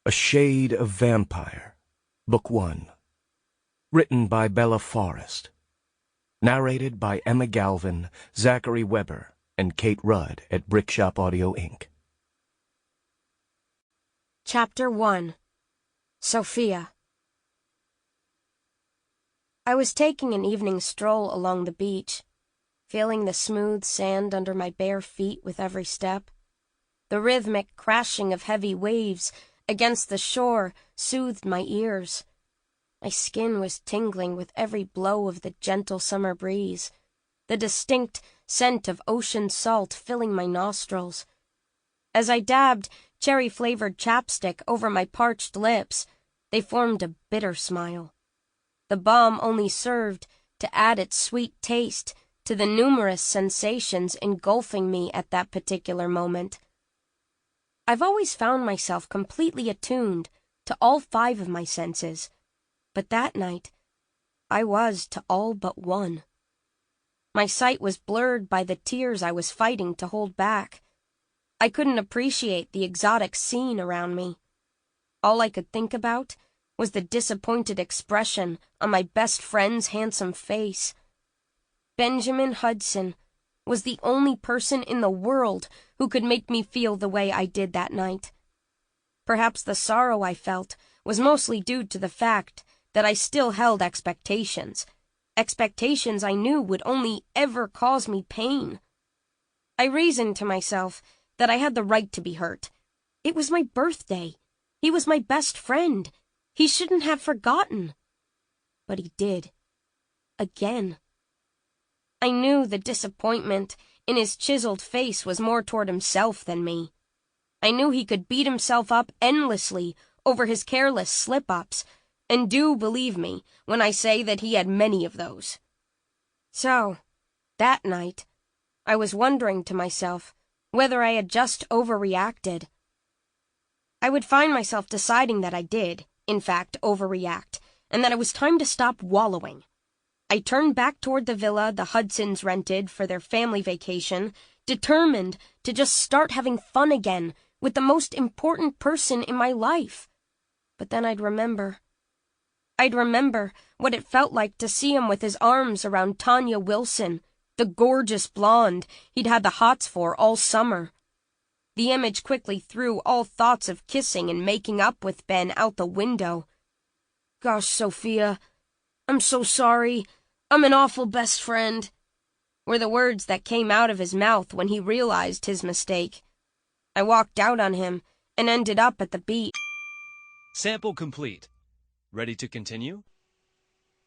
A Shade of Vampire, Book 1. Written by Bella Forrest. Narrated by Emma Galvin, Zachary Weber, and Kate Rudd at Brickshop Audio, Inc. Chapter 1. Sophia. I was taking an evening stroll along the beach, feeling the smooth sand under my bare feet with every step. The rhythmic crashing of heavy waves against the shore soothed my ears. My skin was tingling with every blow of the gentle summer breeze, the distinct scent of ocean salt filling my nostrils. As I dabbed cherry-flavored chapstick over my parched lips, they formed a bitter smile. The balm only served to add its sweet taste to the numerous sensations engulfing me at that particular moment. I've always found myself completely attuned to all 5 of my senses, but that night I was to all but one. My sight was blurred by the tears I was fighting to hold back. I couldn't appreciate the exotic scene around me. All I could think about was the disappointed expression on my best friend's handsome face. Benjamin Hudson was the only person in the world who could make me feel the way I did that night. Perhaps the sorrow I felt was mostly due to the fact that I still held expectations I knew would only ever cause me pain. I reasoned to myself that I had the right to be hurt. It was my birthday. He was my best friend. He shouldn't have forgotten. But he did. Again. I knew the disappointment in his chiseled face was more toward himself than me. I knew he could beat himself up endlessly over his careless slip-ups, and do believe me when I say that he had many of those. So, that night, I was wondering to myself whether I had just overreacted. I would find myself deciding that I did, in fact, overreact, and that it was time to stop wallowing. I turned back toward the villa the Hudsons rented for their family vacation, determined to just start having fun again with the most important person in my life. But then I'd remember what it felt like to see him with his arms around Tanya Wilson, the gorgeous blonde he'd had the hots for all summer. The image quickly threw all thoughts of kissing and making up with Ben out the window. "Gosh, Sophia, I'm so sorry. I'm an awful best friend," were the words that came out of his mouth when he realized his mistake. I walked out on him and ended up at the beach. Sample complete. Ready to continue?